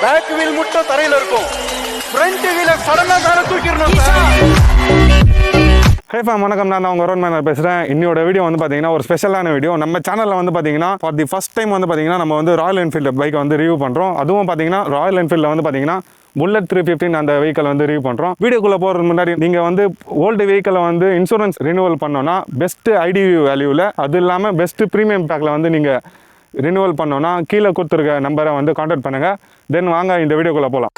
Back wheel மட்டும் தரையில இருக்கும், ஃப்ரண்ட் வீல சடனா வேற தூக்கிடணும் சார். ஹே ஃபேம், வணக்கம். நான் உங்கள் ரோட் மேனர் பேசுகிறேன். இன்னோட வீடியோ வந்து பார்த்தீங்கன்னா ஒரு ஸ்பெஷலான வீடியோ. நம்ம சேனலில் வந்து பார்த்தீங்கன்னா ஃபார் தி ஃபஸ்ட் டைம் வந்து பார்த்தீங்கன்னா நம்ம வந்து ராயல் என்ஃபீல்டு பைக்கை வந்து ரிவ்யூ பண்ணுறோம். அதுவும் பார்த்தீங்கன்னா ராயல் என்ஃபீல்டில் வந்து பார்த்தீங்கன்னா புல்லட் 315 அந்த வெஹிக்கல் வந்து ரிவ்யூ பண்ணுறோம். வீடியோக்குள்ளே போகிறதுக்கு முன்னாடி நீங்கள் வந்து ஓல்டு வெஹிக்கலை வந்து இன்சூரன்ஸ் ரினியூவல் பண்ணோன்னா பெஸ்ட்டு ஐடிவி வேல்யூவில், அது இல்லாமல் பெஸ்ட்டு ப்ரீமியம் பேக்கில் வந்து நீங்கள் ரினியூவல் பண்ணோன்னா கீழே கொடுத்துருக்க நம்பரை வந்து கான்டாக்ட் பண்ணுங்கள். தென் வாங்க இந்த வீடியோக்குள்ளே போகலாம்.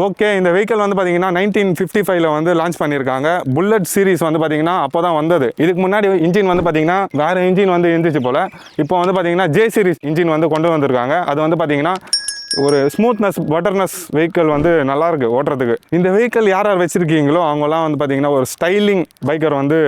ஓகே, இந்த வெஹிக்கல் வந்து பார்த்தீங்கன்னா 1955 வந்து லான்ச் பண்ணியிருக்காங்க. புல்லட் சீரிஸ் வந்து பார்த்தீங்கன்னா அப்போ தான் வந்தது. இதுக்கு முன்னாடி இன்ஜின் வந்து பார்த்தீங்கன்னா வேறு இன்ஜின் வந்து இருந்துச்சு போல். இப்போ வந்து பார்த்தீங்கன்னா ஜே சீரிஸ் இன்ஜின் வந்து கொண்டு வந்திருக்காங்க. அது வந்து பார்த்தீங்கன்னா ஒரு ஸ்மூத்னஸ், பட்டர்னஸ் வெஹிக்கல் வந்து நல்லாயிருக்கு ஓட்டுறதுக்கு. இந்த வெஹிக்கல் யார் யார் வச்சுருக்கீங்களோ அவங்களாம் வந்து பார்த்தீங்கன்னா ஒரு ஸ்டைலிங் பைக்கர் வந்து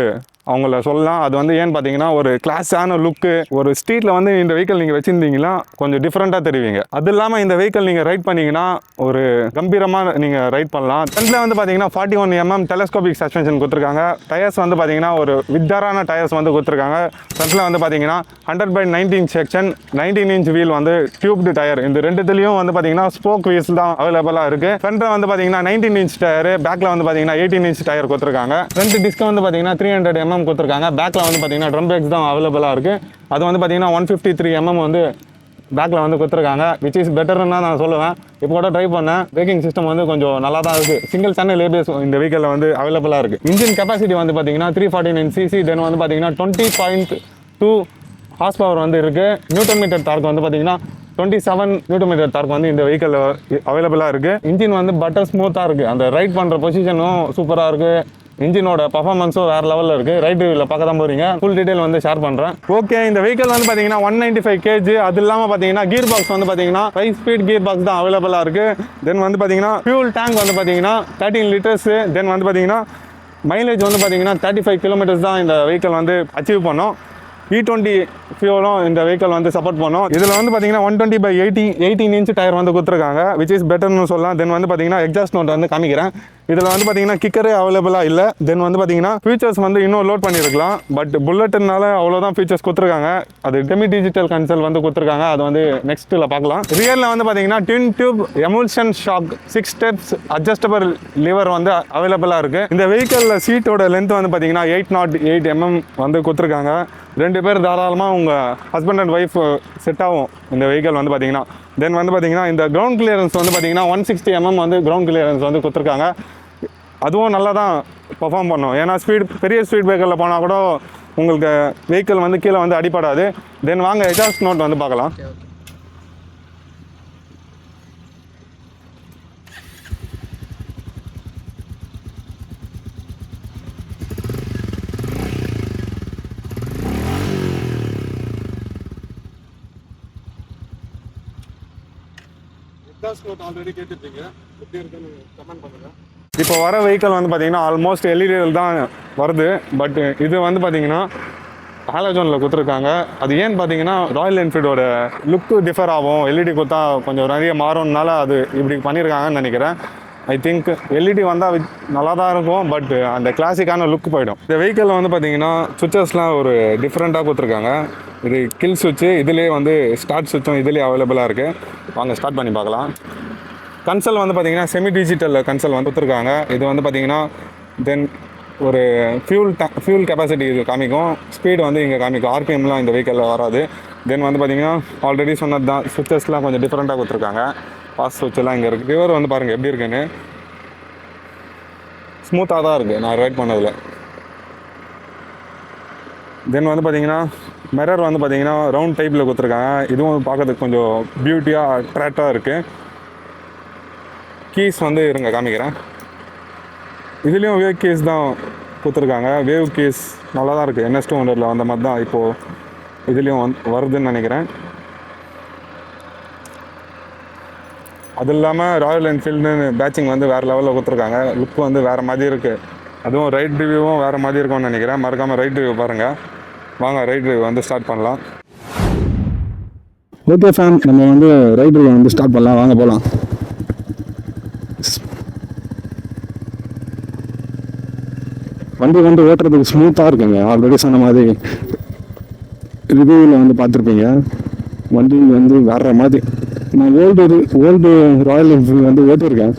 அவங்கள சொல்லலாம். அது வந்து ஏன்னு பார்த்தீங்கன்னா ஒரு கிளாஸான லுக்கு, ஒரு ஸ்ட்ரீட்டில் வந்து இந்த வெஹிக்கல் நீங்கள் வச்சுருந்தீங்கன்னா கொஞ்சம் டிஃப்ரெண்ட்டாக தெரிவிங்க. அது இல்லாமல் இந்த வெஹிக்கல் நீங்கள் ரைட் பண்ணிங்கன்னா ஒரு கம்பீரமாக நீங்கள் ரைட் பண்ணலாம். ஃப்ரண்ட்டில் வந்து பார்த்தீங்கன்னா 41 mm டெலஸ்கோபிக் சஸ்பென்ஷன் கொடுத்துருக்காங்க. டயர்ஸ் வந்து பார்த்தீங்கன்னா ஒரு வித்தாரான டயர்ஸ் வந்து கொடுத்துருக்காங்க. ஃப்ரண்ட்டில் வந்து பார்த்தீங்கன்னா 100/19 செக்ஷன் 19 inch வீல் வந்து டியூப்டு டயர். இந்த ரெண்டுத்துலேயும் வந்து பார்த்தீங்கன்னா ஸ்போக் வீல்ஸ் தான் அவைலபிளாக இருக்குது. ஃப்ரண்ட்டில் வந்து பார்த்தீங்கன்னா 19 inch டயர், பேக்கில் வந்து பார்த்தீங்கன்னா 18 inch டயர் கொடுத்துருக்காங்க. ஃப்ரண்ட் டிஸ்க் வந்து பார்த்தீங்கன்னா 300 mm கொடுத்துருக்காங்க. பேக்கில் வந்து பார்த்தீங்கன்னா ட்ரம் பிரேக்ஸ் தான் அவைலபிளாக இருக்குது. அது வந்து பார்த்தீங்கன்னா 153 mm வந்து பேக்கில் வந்து கொடுத்துருக்காங்க, விச் இஸ் பெட்டர்னு தான் நான் சொல்லுவேன். இப்போ கூட ட்ரை பண்ணேன், பிரேக்கிங் சிஸ்டம் வந்து கொஞ்சம் நல்லா தான் இருக்குது. சிங்கிள் சேனல் ஏபிஎஸ் இந்த வெஹிக்கலில் வந்து அவைலபிளாக இருக்குது. இன்ஜின் கெப்பாசிட்டி வந்து பார்த்தீங்கன்னா 349 cc, தென் வந்து பார்த்தீங்கன்னா 20.2 ஹார்ஸ் பவர் வந்து இருக்குது. நியூட்டன் மீட்டர் டார்க் வந்து பார்த்தீங்கன்னா 27 நியூட்டன் மீட்டர் டார்க் வந்து இந்த வெஹிக்கல் அவைலபிளாக இருக்குது. இன்ஜின் வந்து பட்டர் ஸ்மூத்தாக இருக்குது. அந்த ரைட் பண்ணுற பொசிஷனும் சூப்பராக இருக்குது. இன்ஜினோட பர்ஃபார்மன்ஸும் வேறு லெவலில் இருக்குது. ரைட் ரிவ்யூவில் பார்க்க தான் போகிறீங்க. ஃபுல் டீட்டெயில் வந்து ஷேர் பண்ணுறேன். ஓகே, இந்த வெஹிக்கல் வந்து பார்த்தீங்கன்னா 195 kg. அது இல்லாமல் பார்த்தீங்கன்னா கியர் பாக்ஸ் வந்து பார்த்தீங்கன்னா 5 speed கியர் பாக்ஸ் தான் அவைலபிளாக இருக்குது. தென் வந்து பார்த்தீங்கன்னா ஃபியூல் டேங்க் வந்து பார்த்தீங்கன்னா 13 liters. தென் வந்து பார்த்தீங்கன்னா மைலேஜ் வந்து பார்த்தீங்கன்னா 35 km தான் இந்த வெஹிக்கல் வந்து அச்சீவ் பண்ணோம். E20 ஃபியூலும் இந்த வெஹிக்கல் வந்து சப்போர்ட் பண்ணோம். இதில் வந்து பார்த்தீங்கன்னா 120/18 inch டயர் வந்து கொடுத்துருக்காங்க, விச் இஸ் பெட்டர்னு சொல்லலாம். தென் வந்து பார்த்தீங்கன்னா எக்ஸாஸ்ட் நோட் வந்து காமிக்கிறேன். இதில் வந்து பார்த்தீங்கன்னா கிக்கரே அவைலபிளாக இல்லை. தென் வந்து பார்த்தீங்கன்னா ஃபீச்சர்ஸ் வந்து இன்னும் லோட் பண்ணியிருக்கலாம், பட் புல்லட்னால அவ்வளோதான் ஃபீச்சர்ஸ் கொடுத்துருக்காங்க. அது டெமி டிஜிட்டல் கன்சோல் வந்து கொடுத்துருக்காங்க, அது வந்து நெக்ஸ்ட்டில் பார்க்கலாம். ரியலில் வந்து பார்த்தீங்கன்னா twin tube emulsion shock 6 steps adjustable lever வந்து அவைலபிளாக இருக்குது. இந்த வெஹிக்கலில் சீட்டோட லென்த் வந்து பார்த்தீங்கன்னா 808 mm வந்து கொடுத்துருக்காங்க. 2 பேர் தாராளமாக உங்கள் ஹஸ்பண்ட் அண்ட் ஒய்ஃப் செட் ஆகும் இந்த வெஹிக்கல் வந்து பார்த்தீங்கன்னா. தென் வந்து பார்த்தீங்கன்னா இந்த கிரவுண்ட் கிளியரன்ஸ் வந்து பார்த்தீங்கன்னா 160 mm வந்து கிரவுண்ட் கிளியரன்ஸ் வந்து கொடுத்துருக்காங்க. அதுவும் நல்லா தான் பர்ஃபார்ம் பண்ணும். ஏன்னா பெரிய ஸ்பீட் பிரேக்கரில் போனால் கூட உங்களுக்கு வெஹிக்கல் வந்து கீழே வந்து அடிப்படாது. தென் வாங்க எக்ஸாஸ்ட் நோட் வந்து பார்க்கலாம். ஆல்ரெடி கேட்டுருப்பீங்க, எப்படி இருக்குன்னு கமெண்ட் பண்ணுங்கள். இப்போ வர வெஹிக்கல் வந்து பார்த்தீங்கன்னா ஆல்மோஸ்ட் எல்இடியில் தான் வருது. பட் இது வந்து பார்த்தீங்கன்னா ஹாலோஜனில் கொடுத்துருக்காங்க. அது ஏன்னு பார்த்தீங்கன்னா ராயல் என்ஃபீல்டோட லுக்கு டிஃபர் ஆகும். எல்இடி கொடுத்தா கொஞ்சம் நிறைய மாறும்னால அது இப்படி பண்ணியிருக்காங்கன்னு நினைக்கிறேன். ஐ திங்க் எல்இடி வந்தால் நல்லா தான் இருக்கும், பட் அந்த கிளாசிக்கான லுக் போயிடும். இந்த வெஹிக்கலில் வந்து பார்த்தீங்கன்னா சுவிச்சஸ்லாம் ஒரு டிஃப்ரெண்ட்டாக கொடுத்துருக்காங்க. இது கில் சுவிட்சு, இதுலேயே வந்து ஸ்டார்ட் சுவிட்சும் இதுலேயே அவைலபிளாக இருக்குது. வாங்க ஸ்டார்ட் பண்ணி பார்க்கலாம். கன்சோல் வந்து பார்த்தீங்கன்னா செமி டிஜிட்டல் கன்சோல் வந்து கொடுத்துருக்காங்க. இது வந்து பார்த்தீங்கன்னா தென் ஒரு ஃபியூல் கெப்பாசிட்டி இது காமிக்கும், ஸ்பீடு வந்து இங்கே காமிக்கும். ஆர்பிஎம்லாம் இந்த வெஹிக்கலில் வராது. தென் வந்து பார்த்தீங்கன்னா ஆல்ரெடி சொன்னது தான், சுவிச்சஸ்லாம் கொஞ்சம் டிஃப்ரெண்ட்டாக கொடுத்துருக்காங்க. பாஸ் சுவிட்செல்லாம் இங்கே இருக்குது. ரிவர் வந்து பாருங்கள் எப்படி இருக்குன்னு, ஸ்மூத்தாக தான் இருக்குது நான் ரைட் பண்ணதில். தென் வந்து பார்த்தீங்கன்னா மிரர் வந்து பார்த்தீங்கன்னா ரவுண்ட் டைப்பில் கொடுத்துருக்காங்க. இதுவும் பார்க்கறதுக்கு கொஞ்சம் பியூட்டியாக அட்ராக்டாக இருக்குது. கீஸ் வந்து இருங்க காமிக்கிறேன். இதுலேயும் வேவ் கேஸ் தான் கொடுத்துருக்காங்க. வேவ் கேஸ் நல்லா தான் இருக்குது. NS200 வந்த மாதிரி தான் இப்போது இதுலேயும் வருதுன்னு நினைக்கிறேன். அது இல்லாமல் ராயல் என்ஃபீல்டுன்னு பேட்சிங் வந்து வேறு லெவலில் கொடுத்துருக்காங்க. லுக் வந்து வேறு மாதிரி இருக்குது. அதுவும் ரைட் ரிவ்யூவும் வேறு மாதிரி இருக்கும்னு நினைக்கிறேன். மறக்காமல் ரைட் ரிவ்யூ பாருங்கள். வாங்க ரைட் ரிவ்யூ வந்து ஸ்டார்ட் பண்ணலாம். ஓகே ஃபேன், நம்ம வந்து ரைட் ரிவ்யூ வந்து ஸ்டார்ட் பண்ணலாம். வாங்க போகலாம். வண்டி வந்து ஓட்டுறதுக்கு ஸ்மூத்தாக இருக்குங்க. ஆல்ரெடி சொன்ன மாதிரி ரிவ்யூவில் வந்து பார்த்துருப்பீங்க. வண்டி வந்து வேற மாதிரி. நான் ஓல்டு ராயல் என்ஃபீல்டு வந்து ஓட்டியிருக்கேன்.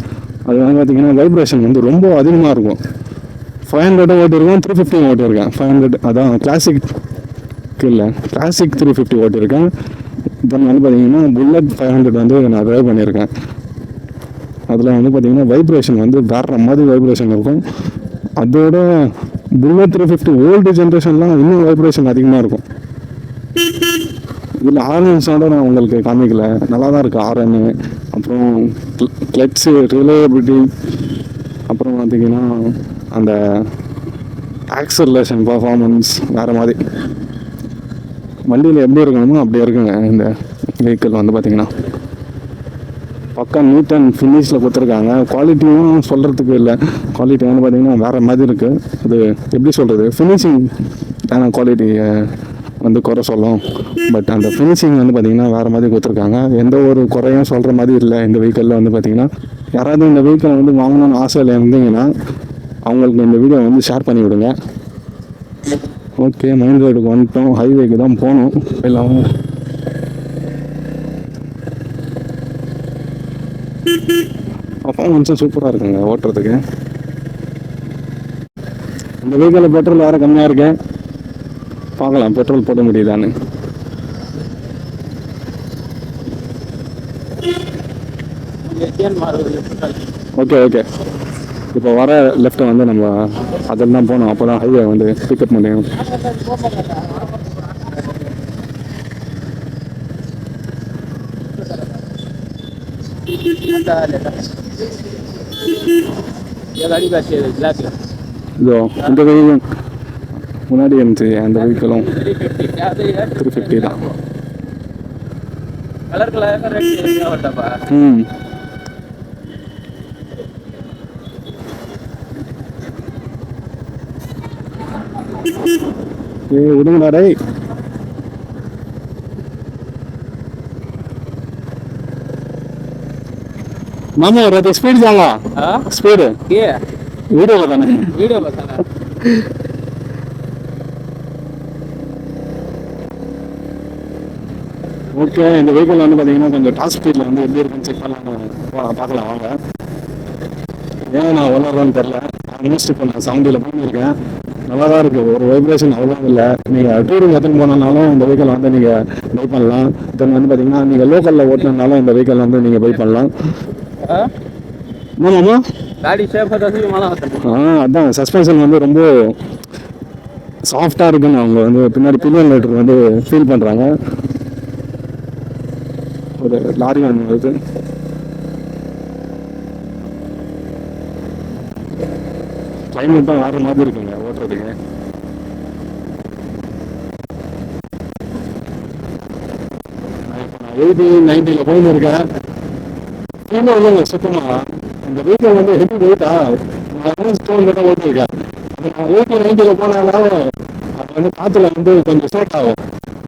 அது வந்து பார்த்தீங்கன்னா வைப்ரேஷன் வந்து ரொம்ப அதிகமாக இருக்கும். 500 ஓட்டியிருக்கேன், 350 ஓட்டியிருக்கேன். 500 அதான் கிளாசிக் இல்லை, கிளாசிக் 350 ஓட்டியிருக்கேன். தென் வந்து பார்த்தீங்கன்னா புல்லட் 500 வந்து நான் ட்ரைவ் பண்ணியிருக்கேன். அதில் வந்து பார்த்தீங்கன்னா வைப்ரேஷன் வந்து வேற மாதிரி வைப்ரேஷன் இருக்கும். அதோட புல்லட் 350 ஓல்டு ஜென்ரேஷன்லாம் இன்னும் வைப்ரேஷன் அதிகமாக இருக்கும். இதில் ஆர்என் சவுண்டை நான் உங்களுக்கு காமிக்கல, நல்லா தான் இருக்குது ஆர்என்னு. அப்புறம் கிளட்ஸு ரிலையபிலிட்டி, அப்புறம் பார்த்தீங்கன்னா அந்த ஆக்சலரேஷன் பர்ஃபார்மன்ஸ் வேறு மாதிரி. வண்டியில் எப்படி இருக்கணுமோ அப்படியே இருக்குங்க இந்த வெஹிக்கிள் வந்து பார்த்தீங்கன்னா. பக்கா நீட் அண்ட் ஃபினிஷில் கொடுத்துருக்காங்க. குவாலிட்டியும் சொல்கிறதுக்கு இல்லை. குவாலிட்டி வந்து பார்த்திங்கன்னா வேறு மாதிரி இருக்குது. அது எப்படி சொல்கிறது, ஃபினிஷிங் தானே குவாலிட்டியை வந்து குறை சொல்லும். பட் அந்த ஃபினிஷிங் வந்து பார்த்திங்கன்னா வேறு மாதிரி கொடுத்துருக்காங்க. எந்த ஒரு குறையும் சொல்கிற மாதிரி இல்லை இந்த வெஹிக்கிளில் வந்து பார்த்திங்கன்னா. யாராவது இந்த வெஹிக்கிளை வந்து வாங்கணும்னு ஆசையில் இருந்தீங்கன்னா அவங்களுக்கு இந்த வீடியோ வந்து ஷேர் பண்ணி விடுங்க. ஓகே, மெயின் ரோடுக்கு வந்துட்டோம். ஹைவேக்கு தான் போகணும். எல்லாம் பர்ஃபார்மன்ஸும் சூப்பராக இருக்குங்க ஓட்டுறதுக்கு. இந்த வெஹிக்கிளில் பெட்ரோல் வேறு கம்மியாக இருக்கு. பார்க்கலாம் பெட்ரோல் போட முடியுதான்னு. ஓகே ஓகே, இப்போ வர லெஃப்ட்டை வந்து நம்ம அதில் தான் போகணும். அப்போ தான் ஹைவே வந்து பிக்கப் முடியும். இதோ இந்த வெஹிக்கிள் முன்னாடி இருந்துச்சு, அந்த வெஹிக்கிளும் 350 தான். விடுங்கடா டேய். மாமா ஒரு ஸ்பீடு தாங்க. ஸ்பீடு வீடியோவில் தானே. ஓகே, இந்த வெஹிக்கிள் வந்து பார்த்தீங்கன்னா கொஞ்சம் டாப் ஸ்பீடில் வந்து எப்படி இருக்குன்னு செக் பண்ணலாம், பார்க்கலாம் வாங்க. ஏன் நான் வளர்றேன்னு தெரில. ஆல்மோஸ்ட் இப்போ நான் 70 போயிருக்கேன். நல்லா தான் இருக்குது. ஒரு வைப்ரேஷன் அவ்வளோ இல்லை. நீங்கள் டூரிங் எடுத்துன்னு போனனாலும் இந்த வெஹிக்கிள் வந்து நீங்கள் பை பண்ணலாம். தென் வந்து பார்த்தீங்கன்னா நீங்கள் லோக்கலில் ஓட்டினாலும் இந்த வெஹிக்கிள் வந்து நீங்கள் பை பண்ணலாம். ஆமாம்மா, அதான் சஸ்பென்ஷன் வந்து ரொம்ப சாஃப்டாக இருக்குன்னு அவங்க வந்து பின்னாடி பில்லியன் லைட்டர் வந்து ஃபீல் பண்ணுறாங்க. ஒரு லாரி ஒன்று வருது. கிளைமேட் தான் வேறு மாதிரி இருக்குங்க ஓட்டுறதுக்கு. இப்போ நான் 80-90 போயின்னு இருக்கேன். இன்னும் சுத்தமாக இந்த வெஹிக்கிள் வந்து ஹெவி வெயிட்டா நான் ஸ்டோன் தான் ஓட்டிருக்கேன். நான் 80-90 போனாலும் அது வந்து காற்றுல வந்து கொஞ்சம் ஷேக் ஆகும்.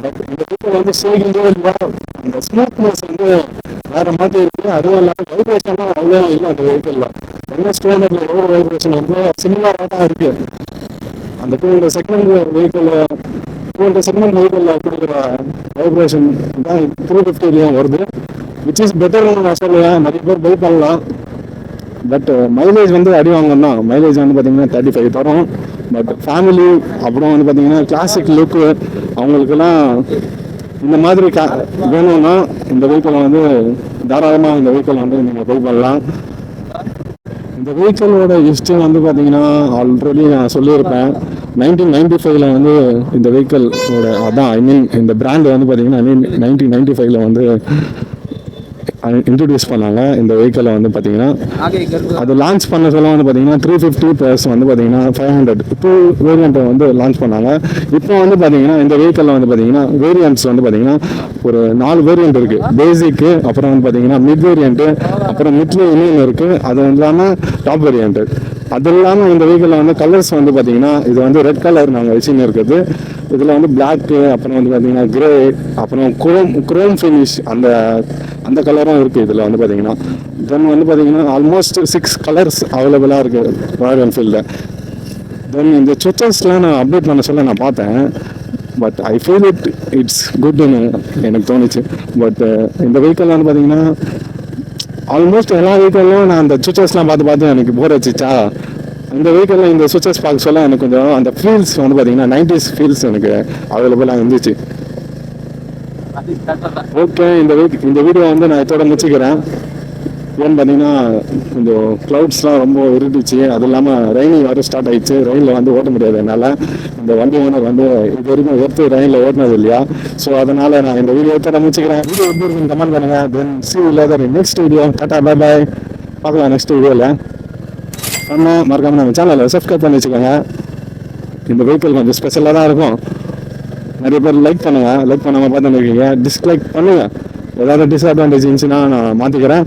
பட் இந்த வெஹிக்கிள் வந்து ஷேக்கிங்கே இல்லை. அந்த ஸ்மூத்னஸ் வந்து வேறு மாதிரி இருக்குது. அதுவும் இல்லாமல் வைப்ரேஷன்லாம் அவ்வளோ இல்லை அந்த வெஹிக்கிளில். என்ன ஸ்டோனில் எவ்வளோ வைப்ரேஷன் வந்து சிமிலராக இருக்குது. அந்த 200 செகண்ட் வெஹிக்கிளில் கொடுக்குற வைப்ரேஷன் தான் 350 வருது. விச் இஸ் பெட்டர்னு நான் சொல்லுவேன். நிறைய பேர் பை பண்ணலாம். பட் மைலேஜ் வந்து அடி வாங்கணும் தான். மைலேஜ் வந்து பார்த்தீங்கன்னா 35 தரும். பட் ஃபேமிலி அப்புறம் வந்து பார்த்தீங்கன்னா கிளாசிக் லுக்கு அவங்களுக்கெல்லாம் இந்த மாதிரி வேணும்னா இந்த வெஹிக்கிளை வந்து தாராளமாக இந்த வெஹிக்கிள் வந்து நீங்கள் பை பண்ணலாம். இந்த வெஹிக்கிளோட ஹிஸ்ட்ரி வந்து பார்த்தீங்கன்னா ஆல்ரெடி நான் சொல்லியிருப்பேன். 1995 வந்து இந்த வெஹிக்கிளோட அதான் ஐ மீன் இந்த பிராண்ட் வந்து பார்த்தீங்கன்னா 1995 வந்து இன்ட்ரடியூஸ் பண்ணாங்க இந்த வெஹிக்கிளை வந்து பார்த்தீங்கன்னா அது லான்ச் பண்ண சொல்ல வந்து பார்த்தீங்கன்னா 350 ப்ளஸ் வந்து பார்த்தீங்கன்னா 500 டூ வேரியண்ட்டை வந்து லான்ச் பண்ணாங்க. இப்போ வந்து பார்த்தீங்கன்னா இந்த வெஹிக்கிளில் வந்து பார்த்தீங்கன்னா வேரியண்ட்ஸ் வந்து பார்த்தீங்கன்னா ஒரு 4 வேரியண்ட் இருக்குது. பேசிக்கு, அப்புறம் வந்து பார்த்தீங்கன்னா மிட் வேரியண்ட்டு, அப்புறம் மிட்ல இன்னொன்று இருக்குது. அது இல்லாமல் டாப் வேரியண்ட்டு. அது இல்லாமல் இந்த வெஹிக்கிளில் வந்து கலர்ஸ் வந்து பார்த்தீங்கன்னா இது வந்து ரெட் கலர் நாங்கள் வச்சுன்னு இருக்குது. இதில் வந்து பிளாக்கு, அப்புறம் வந்து பார்த்தீங்கன்னா கிரே, அப்புறம் குரோம் ஃபினிஷ் அந்த கலரும் இருக்குது இதில் வந்து பார்த்தீங்கன்னா. தென் வந்து பார்த்தீங்கன்னா ஆல்மோஸ்ட் 6 கலர்ஸ் அவைலபிளாக இருக்குது ராயல் என்ஃபீல்டில். தென் இந்த சுவிச்சஸ்லாம் நான் அப்டேட் பண்ண சொல்ல நான் பார்த்தேன். பட் ஐ ஃபீல் இட்ஸ் குட்னு எனக்கு தோணுச்சு. பட் இந்த வெஹிக்கிள் வந்து பார்த்தீங்கன்னா ஆல்மோஸ்ட் எல்லா வெஹிக்கிள்லையும் நான் அந்த சுவிச்சஸ்லாம் பார்த்து எனக்கு போர் வச்சுச்சா, இந்த வெஹிக்கிளில் இந்த சுவிச்சஸ் பார்க்க சொல்ல எனக்கு கொஞ்சம் அந்த ஃபீல்ஸ் வந்து பார்த்தீங்கன்னா 90s ஃபீல்ஸ் எனக்கு அவைலபிளாக இருந்துச்சு. ஓகே, இந்த வீடியோ வந்து நான் இதோட முடிச்சுக்கிறேன். ஏன்னு பார்த்தீங்கன்னா கொஞ்சம் க்ளவுட்ஸ்லாம் ரொம்ப இருந்துச்சு. அது இல்லாமல் ரெயினிங் வர ஸ்டார்ட் ஆயிடுச்சு. ரெயினில் வந்து ஓட்ட முடியாது என்னால். இந்த வண்டி ஓனர் வந்து இது வரைக்கும் ரெயினில் ஓட்டினது இல்லையா. ஸோ அதனால் நான் இந்த வீடியோ இதோட முடிச்சுக்கிறேன். வீடியோ எப்படி இருக்குன்னு கமெண்ட் பண்ணுங்கள். தென் see you later in next video. Tata bye bye. பார்க்கலாம் நெக்ஸ்ட் வீடியோவில். மறக்காமல் நம்ம சேனலில் சப்ஸ்கிரைப் பண்ணி வச்சுக்கோங்க. இந்த வெஹிக்கிள் கொஞ்சம் ஸ்பெஷலாக தான் இருக்கும். நிறைய பேர் லைக் பண்ணுங்கள். லைக் பண்ணாமல் பார்த்துன்னு இருக்கீங்க. டிஸ்லைக் பண்ணுங்கள். ஏதாவது டிஸ்அட்வான்டேஜ் இருந்துச்சுன்னா நான் மாற்றிக்கிறேன்.